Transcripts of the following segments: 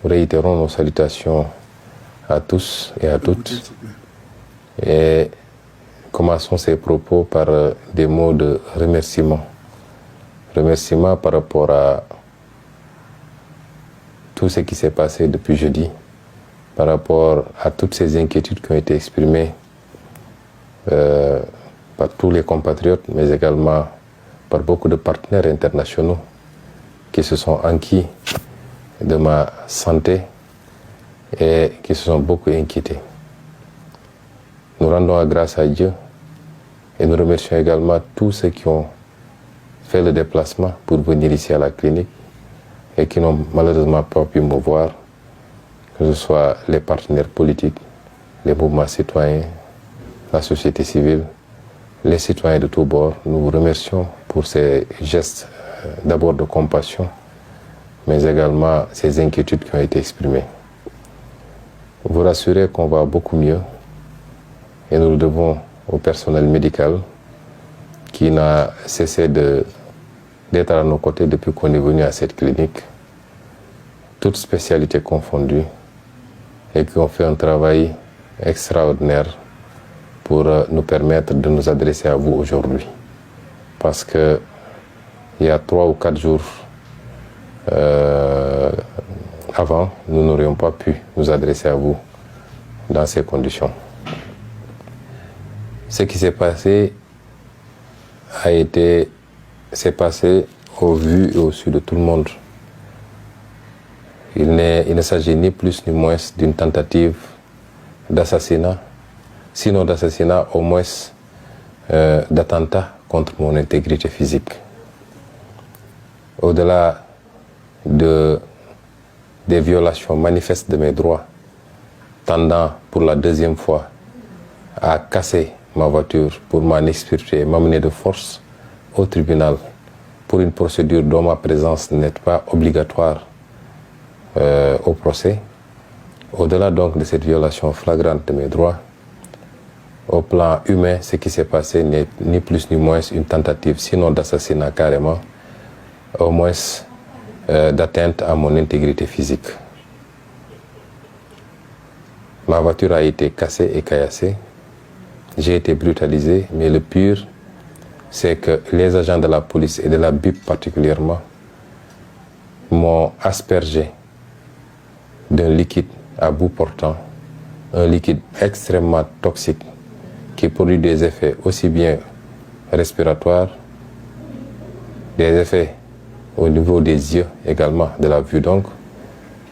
réitérons nos salutations à tous et à toutes et commençons ces propos par des mots de remerciement. Remerciement par rapport à tout ce qui s'est passé depuis jeudi, par rapport à toutes ces inquiétudes qui ont été exprimées par tous les compatriotes, mais également par beaucoup de partenaires internationaux qui se sont enquis de ma santé et qui se sont beaucoup inquiétés. Nous rendons grâce à Dieu et nous remercions également tous ceux qui ont fait le déplacement pour venir ici à la clinique et qui n'ont malheureusement pas pu me voir, que ce soit les partenaires politiques, les mouvements citoyens, la société civile, les citoyens de tous bords. Nous vous remercions pour ces gestes d'abord de compassion, mais également ces inquiétudes qui ont été exprimées. Vous rassurez qu'on va beaucoup mieux et nous le devons au personnel médical qui n'a cessé d'être à nos côtés depuis qu'on est venu à cette clinique, toutes spécialités confondues, et qui ont fait un travail extraordinaire pour nous permettre de nous adresser à vous aujourd'hui. Parce que il y a 3 ou 4 jours avant, nous n'aurions pas pu nous adresser à vous dans ces conditions. Ce qui s'est passé s'est passé au vu et au su de tout le monde. Il ne s'agit ni plus ni moins d'une tentative d'assassinat, sinon d'assassinat, au moins d'attentat contre mon intégrité physique. Au-delà des violations manifestes de mes droits, tendant pour la 2e fois à casser ma voiture pour m'en extirper, m'amener de force au tribunal pour une procédure dont ma présence n'est pas obligatoire au procès. Au-delà donc de cette violation flagrante de mes droits, au plan humain, ce qui s'est passé n'est ni plus ni moins une tentative, sinon d'assassinat carrément, au moins d'atteinte à mon intégrité physique. Ma voiture a été cassée et caillassée. J'ai été brutalisé, mais le pire, c'est que les agents de la police et de la BIP particulièrement m'ont aspergé d'un liquide à bout portant, un liquide extrêmement toxique qui produit des effets aussi bien respiratoires, des effets au niveau des yeux également, de la vue donc,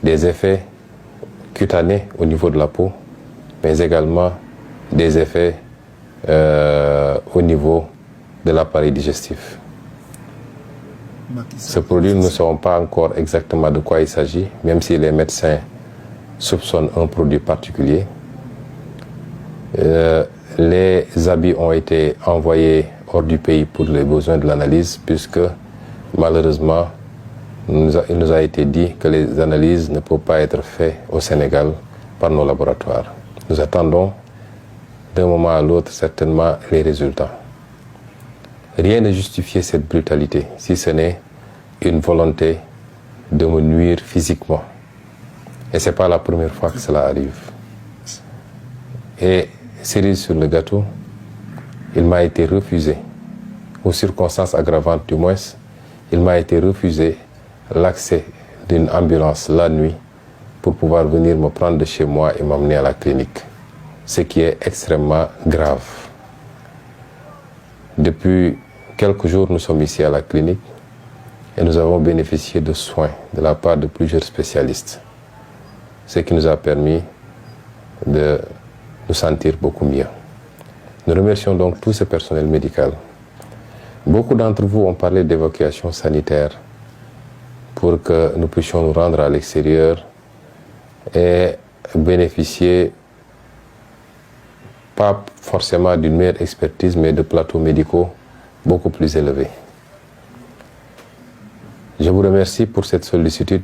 des effets cutanés au niveau de la peau, mais également des effets au niveau de l'appareil digestif. Ce produit, nous ne savons pas encore exactement de quoi il s'agit, même si les médecins soupçonnent un produit particulier. Les habits ont été envoyés hors du pays pour les besoins de l'analyse, puisque malheureusement, il nous a été dit que les analyses ne peuvent pas être faites au Sénégal par nos laboratoires. Nous attendons d'un moment à l'autre certainement les résultats. Rien ne justifie cette brutalité, si ce n'est une volonté de me nuire physiquement. Et ce n'est pas la première fois que cela arrive. Et cerise sur le gâteau, il m'a été refusé, aux circonstances aggravantes du moins, il m'a été refusé l'accès d'une ambulance la nuit pour pouvoir venir me prendre de chez moi et m'emmener à la clinique. Ce qui est extrêmement grave. Depuis quelques jours, nous sommes ici à la clinique et nous avons bénéficié de soins de la part de plusieurs spécialistes, ce qui nous a permis de nous sentir beaucoup mieux. Nous remercions donc tout ce personnel médical. Beaucoup d'entre vous ont parlé d'évacuation sanitaire pour que nous puissions nous rendre à l'extérieur et bénéficier pas forcément d'une meilleure expertise, mais de plateaux médicaux beaucoup plus élevés. Je vous remercie pour cette sollicitude.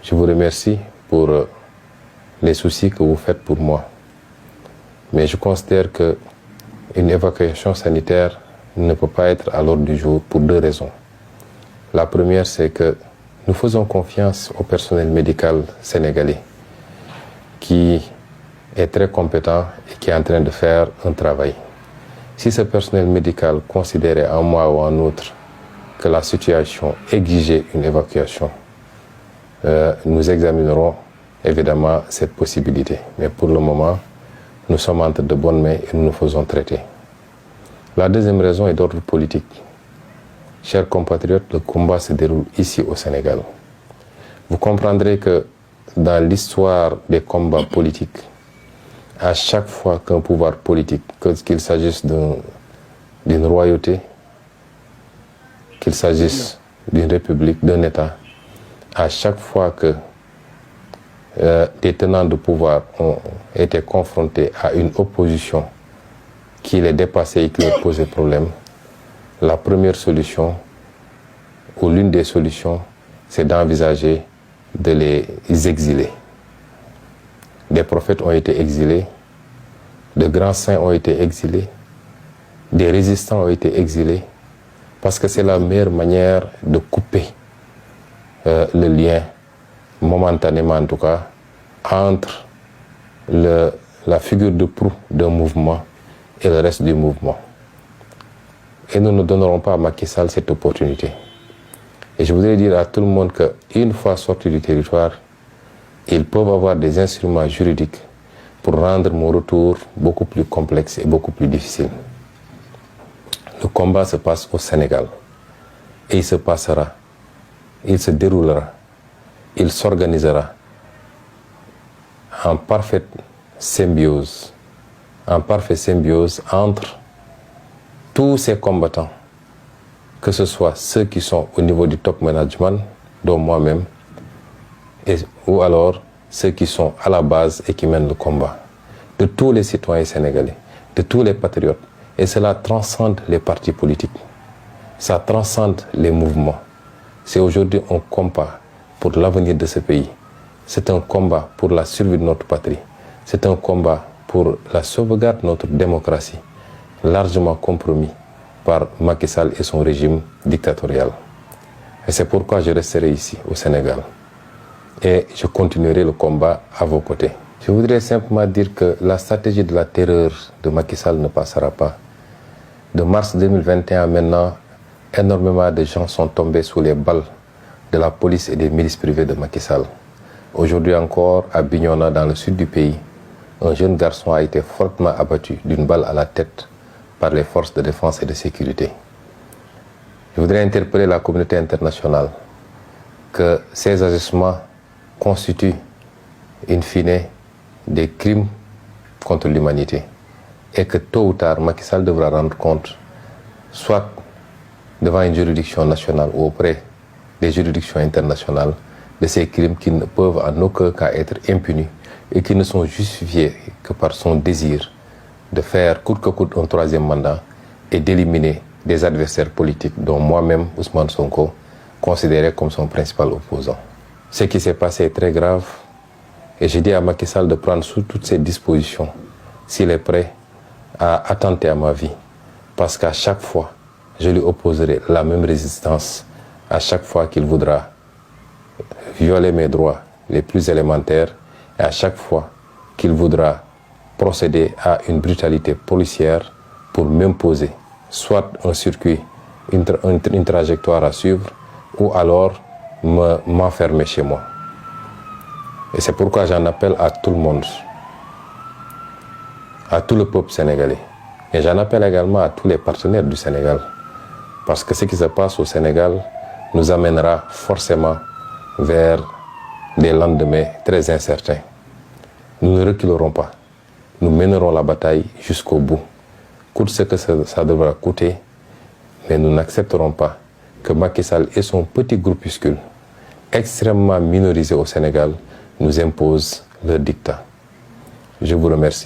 Je vous remercie pour les soucis que vous faites pour moi. Mais je considère qu'une évacuation sanitaire ne peut pas être à l'ordre du jour pour 2 raisons. La première, c'est que nous faisons confiance au personnel médical sénégalais qui est très compétent et qui est en train de faire un travail. Si ce personnel médical considérait un mois ou un autre que la situation exigeait une évacuation, nous examinerons évidemment cette possibilité. Mais pour le moment, nous sommes entre de bonnes mains et nous nous faisons traiter. La deuxième raison est d'ordre politique. Chers compatriotes, le combat se déroule ici au Sénégal. Vous comprendrez que dans l'histoire des combats politiques, à chaque fois qu'un pouvoir politique, qu'il s'agisse d'une royauté, qu'il s'agisse d'une république, d'un État, à chaque fois que des tenants de pouvoir ont été confrontés à une opposition qui les dépassait et qui leur posait problème, la première solution, ou l'une des solutions, c'est d'envisager de les exiler. Des prophètes ont été exilés, de grands saints ont été exilés, des résistants ont été exilés, parce que c'est la meilleure manière de couper le lien, momentanément en tout cas, entre la figure de proue d'un mouvement et le reste du mouvement. Et nous ne donnerons pas à Macky Sall cette opportunité. Et je voudrais dire à tout le monde qu'une fois sortis du territoire, ils peuvent avoir des instruments juridiques pour rendre mon retour beaucoup plus complexe et beaucoup plus difficile. Le combat se passe au Sénégal. Et il se passera, il se déroulera, il s'organisera en parfaite symbiose entre tous ces combattants, que ce soit ceux qui sont au niveau du top management, dont moi-même, ou alors ceux qui sont à la base et qui mènent le combat, de tous les citoyens sénégalais, de tous les patriotes. Et cela transcende les partis politiques, ça transcende les mouvements. C'est aujourd'hui un combat pour l'avenir de ce pays. C'est un combat pour la survie de notre patrie. C'est un combat pour la sauvegarde de notre démocratie, largement compromis par Macky Sall et son régime dictatorial. Et c'est pourquoi je resterai ici, au Sénégal. Et je continuerai le combat à vos côtés. Je voudrais simplement dire que la stratégie de la terreur de Macky Sall ne passera pas. De mars 2021 maintenant, énormément de gens sont tombés sous les balles de la police et des milices privées de Macky Sall. Aujourd'hui encore, à Bignona, dans le sud du pays, un jeune garçon a été fortement abattu d'une balle à la tête par les forces de défense et de sécurité. Je voudrais interpeller la communauté internationale que ces agissements constituent, in fine, des crimes contre l'humanité et que tôt ou tard, Macky Sall devra rendre compte, soit devant une juridiction nationale ou auprès des juridictions internationales, de ces crimes qui ne peuvent en aucun cas être impunis et qui ne sont justifiés que par son désir de faire coûte que coûte un troisième mandat et d'éliminer des adversaires politiques dont moi-même, Ousmane Sonko, considéré comme son principal opposant. Ce qui s'est passé est très grave et j'ai dit à Macky Sall de prendre sous toutes ses dispositions s'il est prêt à attenter à ma vie, parce qu'à chaque fois, je lui opposerai la même résistance à chaque fois qu'il voudra violer mes droits les plus élémentaires et à chaque fois qu'il voudra procéder à une brutalité policière pour m'imposer soit un circuit, une trajectoire à suivre ou alors m'enfermer chez moi. Et c'est pourquoi j'en appelle à tout le monde, à tout le peuple sénégalais. Et j'en appelle également à tous les partenaires du Sénégal. Parce que ce qui se passe au Sénégal nous amènera forcément vers des lendemains très incertains. Nous ne reculerons pas. Nous mènerons la bataille jusqu'au bout. Coûte ce que ça devra coûter, mais nous n'accepterons pas que Macky Sall et son petit groupuscule, extrêmement minorisé au Sénégal, nous imposent leur dictat. Je vous remercie.